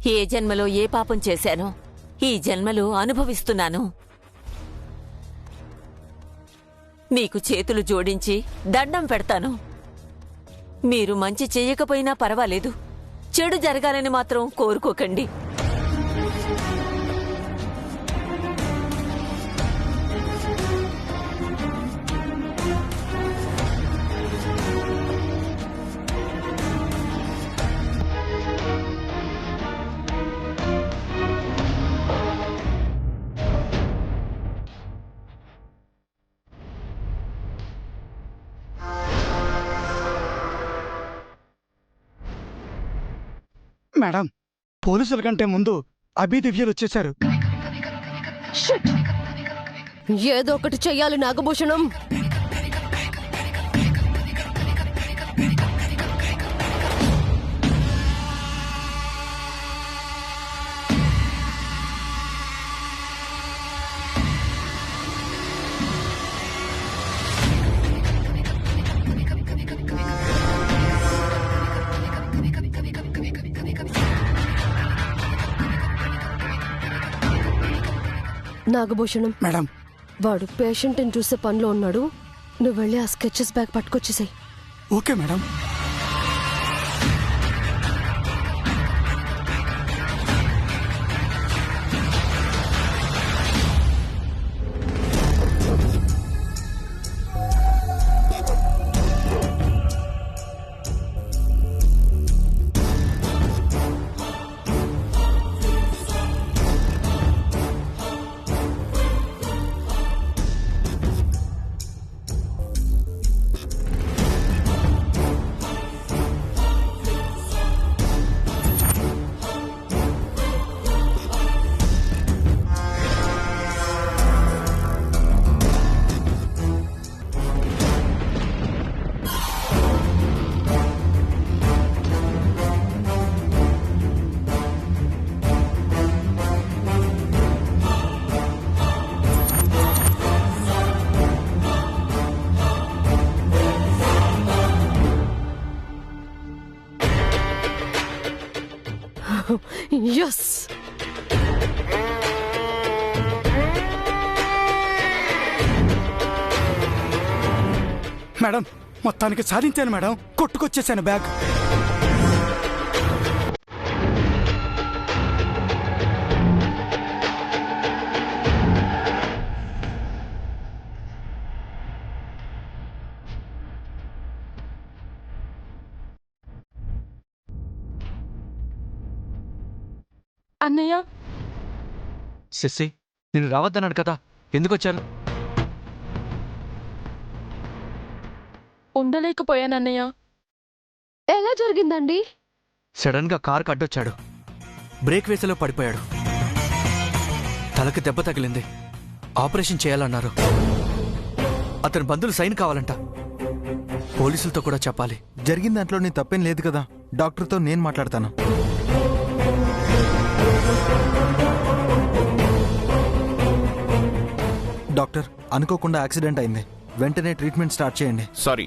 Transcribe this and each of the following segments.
ఏ జన్మలో ఏ పాపం చేశానో ఈ జన్మలో అనుభవిస్తున్నాను. నీకు చేతులు జోడించి దండం పెడతాను. మీరు మంచి చెయ్యకపోయినా పర్వాలేదు, చెడు జరగాలని మాత్రం కోరుకోకండి. మేడం, పోలీసుల కంటే ముందు అభి దివ్యలు వచ్చేశారు. ఏదో ఒకటి చెయ్యాలి నాగభూషణం. నాగభూషణం మేడం, వాడు పేషెంట్ని చూసే పనిలో ఉన్నాడు. నువ్వు వెళ్ళి ఆ స్కెచెస్ బ్యాగ్ పట్టుకొచ్చేసాయి. Okay madam. ఎస్, మేడం, మొత్తానికి సాధించాను మేడం. కొట్టుకొచ్చేసాను బ్యాగ్. అన్నయ్య, శశి, నేను రావద్దన్నాడు కదా, ఎందుకు వచ్చాను? ఉండలేకపోయానన్నయ్య. ఎలా జరిగిందండి? సడన్ గా కారుకు అడ్డొచ్చాడు. బ్రేక్ వేసేలో పడిపోయాడు. తలకి దెబ్బ తగిలింది. ఆపరేషన్ చేయాలన్నారు. అతని బంధువులు సైన్ కావాలంట. పోలీసులతో కూడా చెప్పాలి. జరిగిన దాంట్లో నీ తప్పేం లేదు కదా. డాక్టర్తో నేను మాట్లాడతాను. డాక్టర్, అనుకోకుండా యాక్సిడెంట్ అయింది. వెంటనే ట్రీట్మెంట్ స్టార్ట్ చేయండి. సారీ,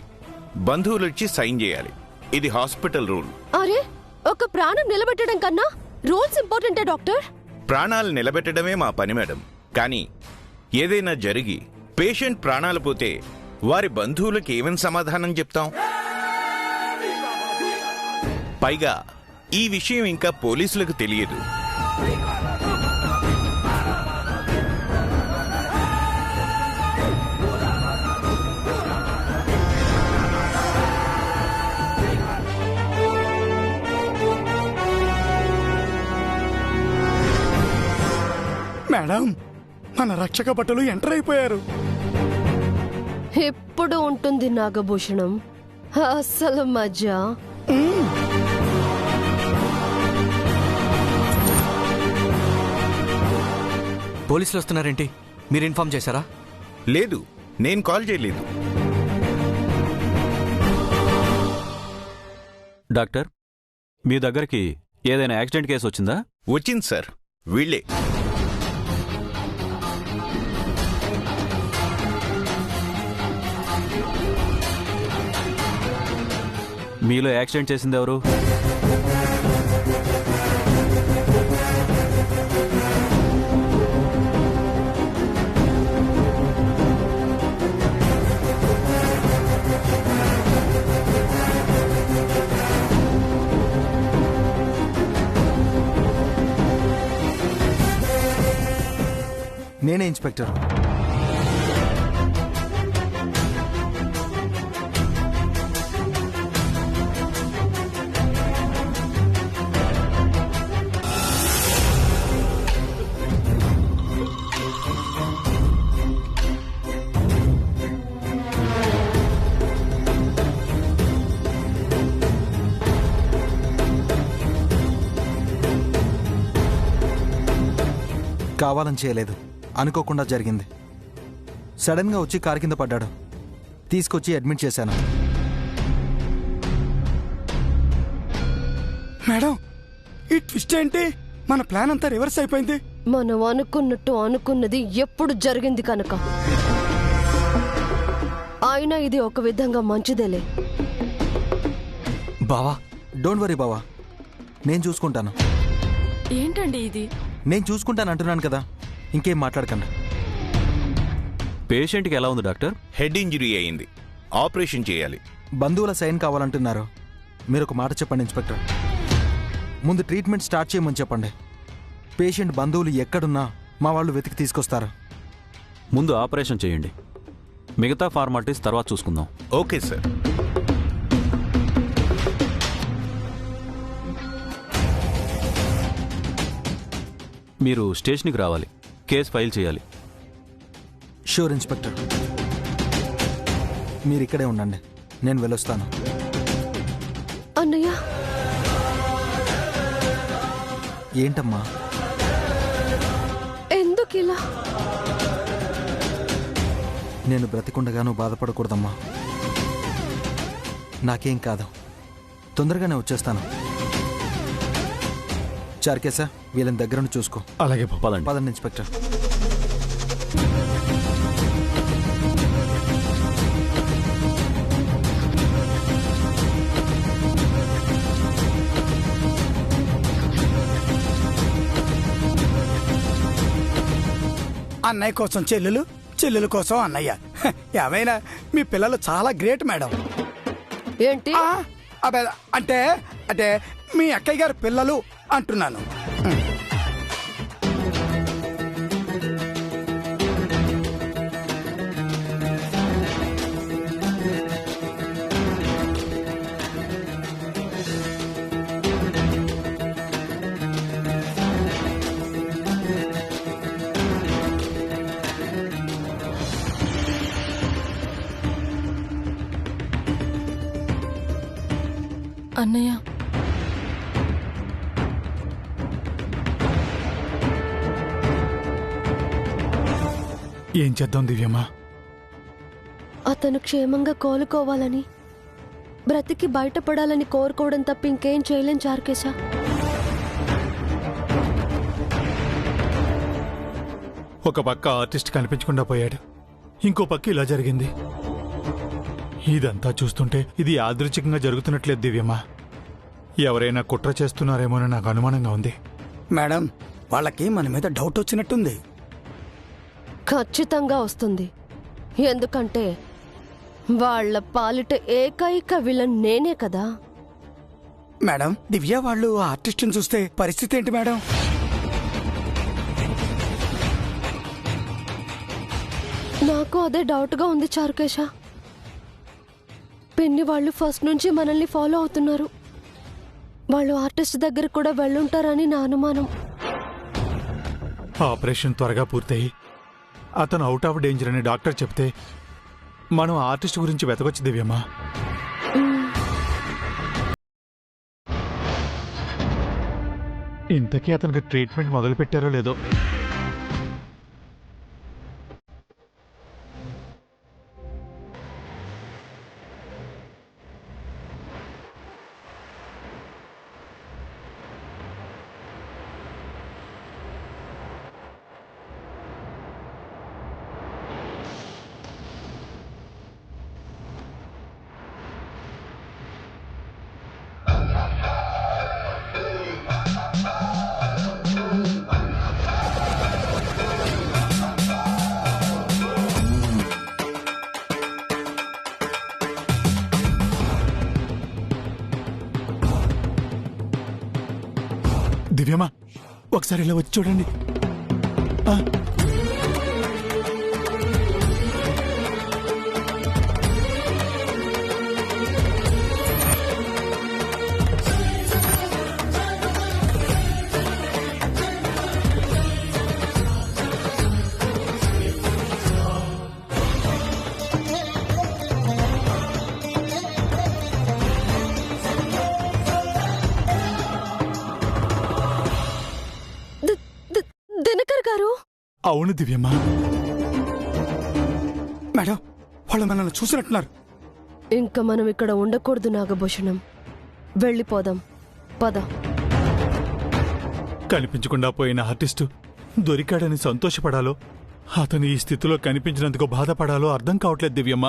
బంధువులు ఇచ్చి సైన్ చేయాలి. ఇది హాస్పిటల్ రూల్. అరే, ఒక ప్రాణం నిలబెట్టడం కన్నా రూల్స్ ఇంపార్టెంటే డాక్టర్. ప్రాణాలు నిలబెట్టడమే మా పని మేడం. కానీ ఏదైనా జరిగి పేషెంట్ ప్రాణాలు పోతే వారి బంధువులకి ఏమని సమాధానం చెప్తాం? పైగా ఈ విషయం ఇంకా పోలీసులకు తెలియదు. మేడం, మన రక్షక భటులు ఎంటర్ అయిపోయారు. ఎప్పుడు ఉంటుంది నాగభూషణం అసలు మజా. పోలీసులు వస్తున్నారేంటి? మీరు ఇన్ఫార్మ్ చేశారా? లేదు, నేను కాల్ చేయలేదు. డాక్టర్, మీ దగ్గరికి ఏదైనా యాక్సిడెంట్ కేసు వచ్చిందా? వచ్చింది సార్, వీళ్ళే. మీలో యాక్సిడెంట్ చేసింది ఎవరు? నేనే ఇన్స్పెక్టర్. కావాలని చేయలేదు, అనుకోకుండా జరిగింది. సడన్గా వచ్చి కారు కింద పడ్డాడు. తీసుకొచ్చి అడ్మిట్ చేశాను. మేడం, ఈ ట్విస్ట్ ఏంటి? మన ప్లాన్ అంతా రివర్స్ అయిపోయింది. మనం అనుకున్నట్టు అనుకున్నది ఎప్పుడు జరిగింది కనుక. అయినా ఇది ఒక విధంగా మంచిదేలే. బావా, డోంట్ వరీ బావా, నేను చూసుకుంటాను. ఏంటండి ఇది? నేను చూసుకుంటాను అంటున్నాను కదా, ఇంకేం మాట్లాడకండి. పేషెంట్కి ఎలా ఉంది డాక్టర్? హెడ్ ఇంజరీ అయింది, ఆపరేషన్ చేయాలి. బంధువుల సైన్ కావాలంటున్నారు. మీరు ఒక మాట చెప్పండి ఇన్స్పెక్టర్. ముందు ట్రీట్మెంట్ స్టార్ట్ చేయమని చెప్పండి. పేషెంట్ బంధువులు ఎక్కడున్నా మా వాళ్ళు వెతికి తీసుకొస్తారు. ముందు ఆపరేషన్ చేయండి, మిగతా ఫార్మాలిటీస్ తర్వాత చూసుకుందాం. Okay sir. మీరు స్టేషన్కి రావాలి, కేసు ఫైల్ చేయాలి. Sure inspector. మీరు ఇక్కడే ఉండండి, నేను వెళ్ళొస్తాను. అన్నయ్య, ఏంటమ్మా? ఎందుకు ఇలా? నేను బ్రతికుండగాను బాధపడకూడదమ్మా. నాకేం కాదు, తొందరగానే వచ్చేస్తాను. చార్కేసా, వీళ్ళని దగ్గరను చూసుకో. అలాగే పదండి. పదండి ఇన్స్పెక్టర్. అన్నయ్య కోసం చెల్లెలు, చెల్లెల కోసం అన్నయ్య. ఏమైనా మీ పిల్లలు చాలా గ్రేట్ మేడం. ఏంటి? అబ్బే, అంటే అంటే మీ అక్కయ్య గారి పిల్లలు అంటున్నాను. అన్నయ్య, ఏం చేద్దాం దివ్యమ్మా? అతను క్షేమంగా కోలుకోవాలని, బ్రతికి బయటపడాలని కోరుకోవడం తప్ప ఇంకేం చేయలేం చార్కేశా. ఒక పక్క ఆర్టిస్ట్ కనిపించకుండా పోయాడు, ఇంకో పక్క ఇలా జరిగింది. ఇదంతా చూస్తుంటే ఇది యాదృచ్ఛికంగా జరుగుతున్నట్లేదు దివ్యమ్మా. ఎవరైనా కుట్ర చేస్తున్నారేమోనని నాకు అనుమానంగా ఉంది. మేడం, వాళ్ళకి మన మీద డౌట్ వచ్చినట్టుంది. ఖచ్చితంగా వస్తుంది. ఎందుకంటే వాళ్ళ పాలిట ఏకైక విలన్ నేనే కదా. మేడం, దివ్య వాళ్ళు ఆ ఆర్టిస్ట్ని చూస్తే పరిస్థితి ఏంటి మేడం? నాకు అదే డౌట్గా ఉంది చారుకేశా. పిన్ని వాళ్ళు ఫస్ట్ నుంచి మనల్ని ఫాలో అవుతున్నారు. వాళ్ళు ఆర్టిస్ట్ దగ్గర కూడా వెళ్ళుంటారని నా అనుమానం. ఆపరేషన్ త్వరగా పూర్తయి అతను అవుట్ ఆఫ్ డేంజర్ అని డాక్టర్ చెప్తే మనం ఆర్టిస్ట్ గురించి వెతకొచ్చు దివ్యమ్మా. ఇంతకీ అతనికి ట్రీట్మెంట్ మొదలు పెట్టారో లేదో. దివ్యమ్మా, ఒకసారి ఇలా వచ్చి చూడండి. అవును దివ్యమ్మ. మేడం వాళ్ళు మనల్ని చూసినట్టున్నారు. ఇంకా మనం ఇక్కడ ఉండకూడదు నాగభూషణం. వెళ్ళిపోదాం, పద. కనిపించకుండా పోయిన ఆర్టిస్టు దొరికాడని సంతోషపడాలో, అతను ఈ స్థితిలో కనిపించినందుకు బాధపడాలో అర్థం కావట్లేదు దివ్యమ్మ.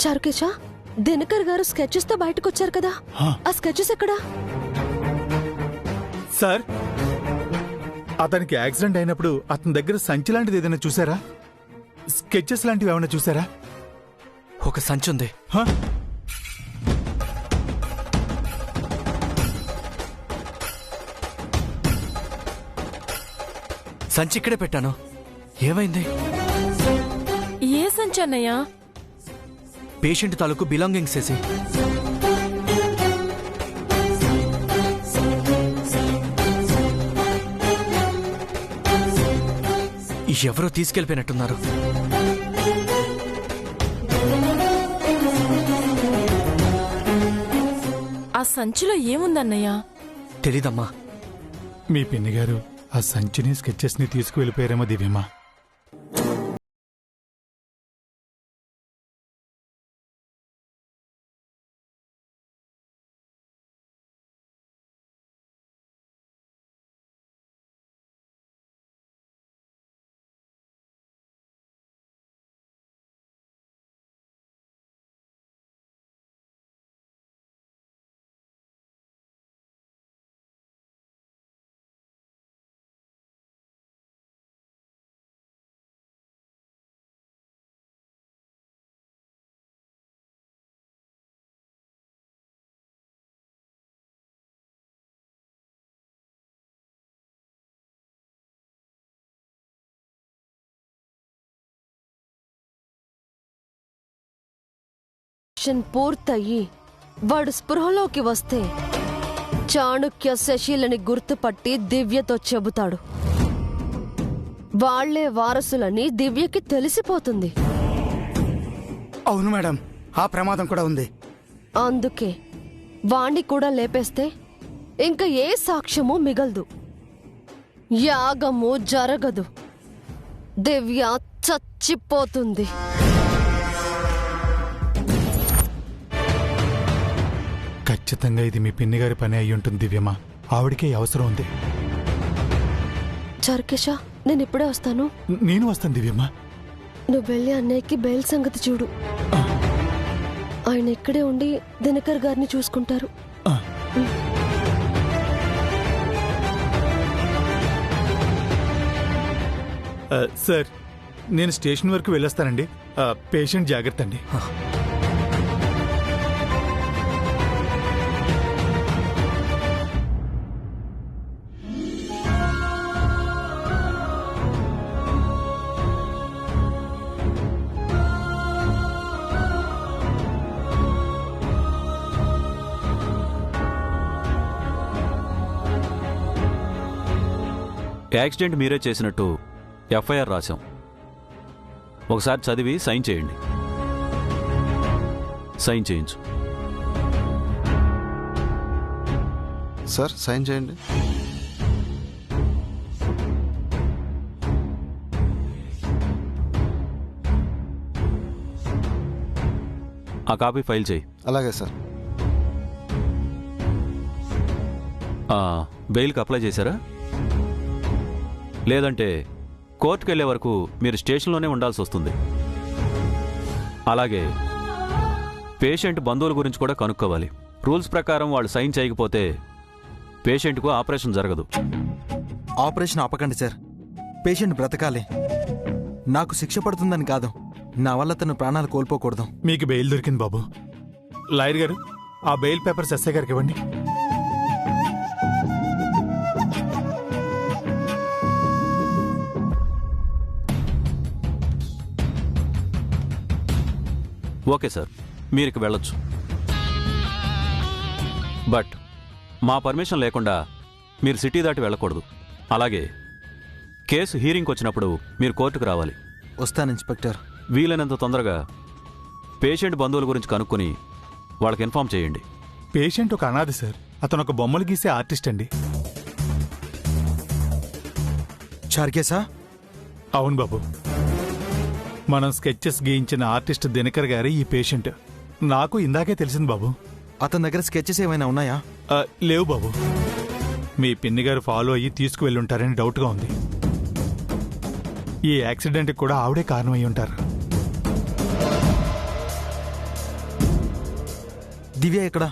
చారుకేశ, దినకర్ గారు స్కెచెస్ తో బయటకు వచ్చారు కదా, ఆ స్కెచెస్ ఎక్కడా? సార్, అతనికి యాక్సిడెంట్ అయినప్పుడు అతని దగ్గర సంచి లాంటిది ఏదైనా చూసారా? స్కెచెస్ లాంటివి ఏమైనా చూసారా? ఒక సంచి ఉంది. హ? సంచి ఇక్కడే పెట్టాను. ఏమైంది? ఏ సంచి అన్నయ్య? పేషెంట్ తాలూకు బిలాంగింగ్స్ వేసి. ఎవరో తీసుకెళ్ళిపోయినట్టున్నారు. ఆ సంచిలో ఏముందన్నయ్య? తెలీదమ్మా. మీ పిన్ని గారు ఆ సంచిని స్కెచెస్ ని తీసుకువెళ్ళిపోయారేమో దివ్యమ్మ. పూర్తయి వాడు స్పృహలోకి వస్తే చాణుక్య శశిలని గుర్తుపట్టి దివ్యతో చెబుతాడు. వాళ్లే వారసులని దివ్యకి తెలిసిపోతుంది. అవును మేడం, ఆ ప్రమాదం కూడా ఉంది. అందుకే వాణ్ణి కూడా లేపేస్తే ఇంకా ఏ సాక్ష్యమూ మిగలదు, యాగము జరగదు, దివ్య చచ్చిపోతుంది. ఖచ్చితంగా ఇది మీ పిన్ని గారి పని అయి ఉంటుంది దివ్యమ్మ. ఆవిడికే అవసరం ఉంది. చారుకేశ, నేను ఇప్పుడే వస్తాను. నేను వస్తాను దివ్యమ్మ. నువ్వు వెళ్ళి అన్నయ్యకి బెయిల్ సంగతి చూడు. ఆయన ఇక్కడే ఉండి దినకర్ గారిని చూసుకుంటారు. సార్, నేను స్టేషన్ వరకు వెళ్ళొస్తానండి. పేషెంట్ జాగ్రత్త అండి. యాక్సిడెంట్ మీరే చేసినట్టు ఎఫ్ఐఆర్ రాశాం. ఒకసారి చదివి సైన్ చేయండి. సైన్ చేయించు. సార్, సైన్ చేయండి. ఆ కాపీ ఫైల్ చేయి. అలాగే సార్. బెయిల్కి అప్లై చేశారా? లేదంటే కోర్టుకు వెళ్లే వరకు మీరు స్టేషన్లోనే ఉండాల్సి వస్తుంది. అలాగే పేషెంట్ బంధువుల గురించి కూడా కనుక్కోవాలి. రూల్స్ ప్రకారం వాళ్ళు సైన్ చేయకపోతే పేషెంట్కు ఆపరేషన్ జరగదు. ఆపరేషన్ ఆపకండి సార్. పేషెంట్ బ్రతకాలి. నాకు శిక్ష పడుతుందని కాదు, నా వల్ల తన ప్రాణాలు కోల్పోకూడదు. మీకు బెయిల్ దొరికింది బాబు. లాయర్ గారు, ఆ బెయిల్ పేపర్స్ ఎస్ఐ గారికి ఇవ్వండి. ఓకే సార్, మీరికి వెళ్ళొచ్చు. బట్ మా పర్మిషన్ లేకుండా మీరు సిటీ దాటి వెళ్ళకూడదు. అలాగే కేసు హీరింగ్కి వచ్చినప్పుడు మీరు కోర్టుకు రావాలి. వస్తాను ఇన్స్పెక్టర్. వీలైనంత తొందరగా పేషెంట్ బంధువుల గురించి కనుక్కొని వాళ్ళకి ఇన్ఫార్మ్ చేయండి. పేషెంట్ ఒక అనాథ సార్. అతను ఒక బొమ్మలు గీసే ఆర్టిస్ట్ అండి. చార్కేసా? అవును బాబు, మనం స్కెచెస్ గీయించిన ఆర్టిస్ట్ దినకర్ గారి ఈ పేషెంట్. నాకు ఇందాకే తెలిసింది బాబు. అతని దగ్గర స్కెచెస్ ఏమైనా ఉన్నాయా? లేవు బాబు. మీ పిన్ని గారు ఫాలో అయ్యి తీసుకువెళ్ళుంటారని డౌట్గా ఉంది. ఈ యాక్సిడెంట్కి కూడా ఆవిడే కారణమై ఉంటారు. దివ్య ఎక్కడ?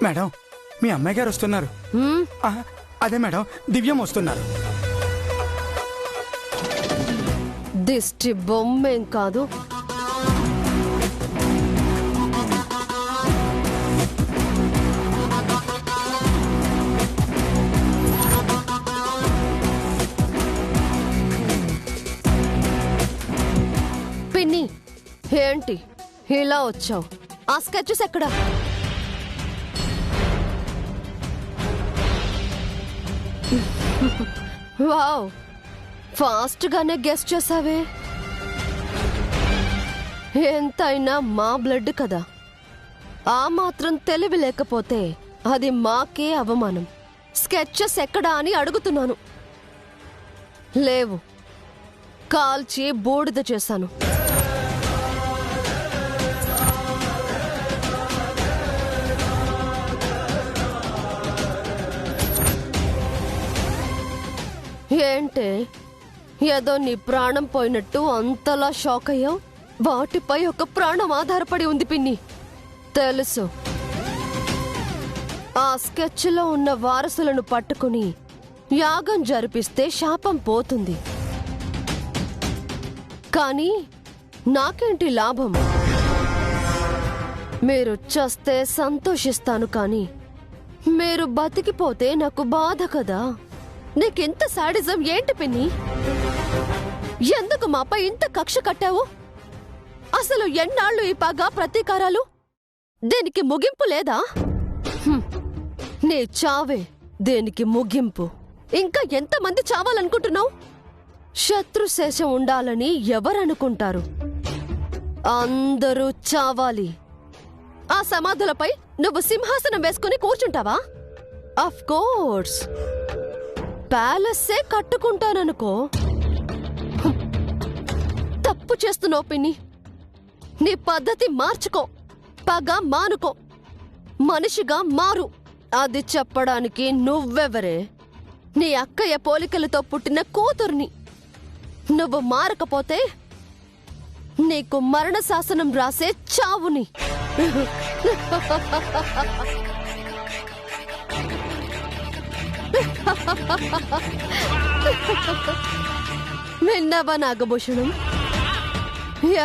మేడం, మీ అమ్మాయి గారు వస్తున్నారు. అదే మేడం, దివ్యం వస్తున్నారు. దిష్టి బొమ్మేం కాదు. పిన్ని, ఏంటి ఇలా వచ్చావు? ఆ స్కెచెస్ ఎక్కడా? వావ్, ఫాస్ట్ గానే గెస్ట్ చేసావే. ఎంతైనా మా బ్లడ్ కదా, ఆ మాత్రం తెలివి లేకపోతే అది మాకే అవమానం. స్కెచెస్ ఎక్కడా అని అడుగుతున్నాను. లేవు, కాల్చి బూడిద చేశాను. ఏంటే, ఏదో నీ ప్రాణం పోయినట్టు అంతలా షాక్ అయ్యావు? వాటిపై ఒక ప్రాణం ఆధారపడి ఉంది పిన్ని, తెలుసు. ఆ స్కెచ్లో ఉన్న వారసులను పట్టుకుని యాగం జరిపిస్తే శాపం పోతుంది. కానీ నాకేంటి లాభం? మీరు చస్తే సంతోషిస్తాను, కానీ మీరు బతికిపోతే నాకు బాధ కదా. నీకెంత సాడిజం ఏంటి పిన్ని? ఎందుకు మాపై ఇంత కక్ష కట్టావు? అసలు ఎన్నాళ్ళు ఈ పగ ప్రతీకారాలు? దేనికి ముగింపు లేదా? నీ చావే దేనికి ముగింపు. ఇంకా ఎంతమంది చావాలనుకుంటున్నావు? శత్రుశేషం ఉండాలని ఎవరనుకుంటారు? అందరూ చావాలి. ఆ సమాధులపై నువ్వు సింహాసనం వేసుకుని కూర్చుంటావా? Of course, ప్యాలెస్సే కట్టుకుంటాననుకో. తప్పు చేస్తున్నావు పిన్ని. నీ పద్ధతి మార్చుకో, పగ మానుకో, మనిషిగా మారు. అది చెప్పడానికి నువ్వెవరే? నీ అక్కయ్య పోలికలతో పుట్టిన కూతుర్ని. నువ్వు మారకపోతే నీకు మరణ శాసనం రాసే చావుని. విన్నావా నాగభూషణం?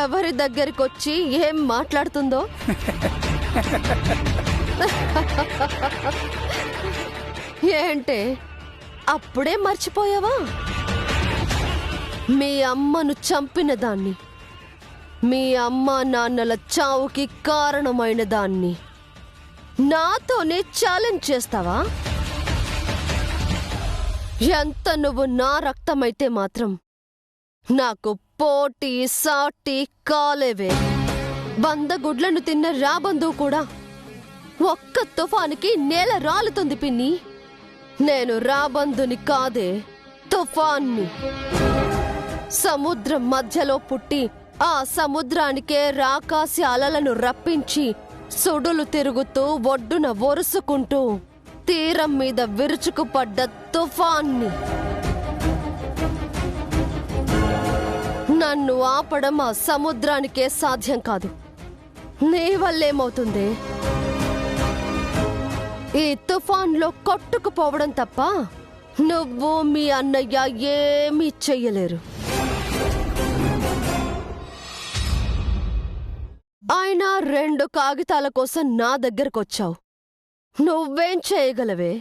ఎవరి దగ్గరికొచ్చి ఏం మాట్లాడుతుందో? ఏంటే, అప్పుడే మర్చిపోయావా? మీ అమ్మను చంపిన దాన్ని, మీ అమ్మా నాన్నల చావుకి కారణమైన దాన్ని నాతోనే ఛాలెంజ్ చేస్తావా? ఎంత నువ్వు నా రక్తమైతే మాత్రం నాకు పోటీ సాటి కాలేవే. 100 గుడ్లను తిన్న రాబందు కూడా ఒక్క తుఫానికి నేల రాలుతుంది పిన్ని. నేను రాబందుని కాదే, తుఫాన్ని. సముద్రం మధ్యలో పుట్టి ఆ సముద్రానికే రాకాసి అలలను రప్పించి సుడులు తిరుగుతూ ఒడ్డున ఒరుసుకుంటూ తీరం మీద విరుచుకుపడ్డ తుఫాన్ని. నన్ను ఆపడం ఆ సముద్రానికే సాధ్యం కాదు. నీ వల్లేమవుతుంది? ఈ తుఫాన్లో కొట్టుకుపోవడం తప్ప నువ్వు మీ అన్నయ్య ఏమీ చెయ్యలేరు. ఆయన 2 కాగితాల కోసం నా దగ్గరకొచ్చావు. నువ్వేం చేయగలవే?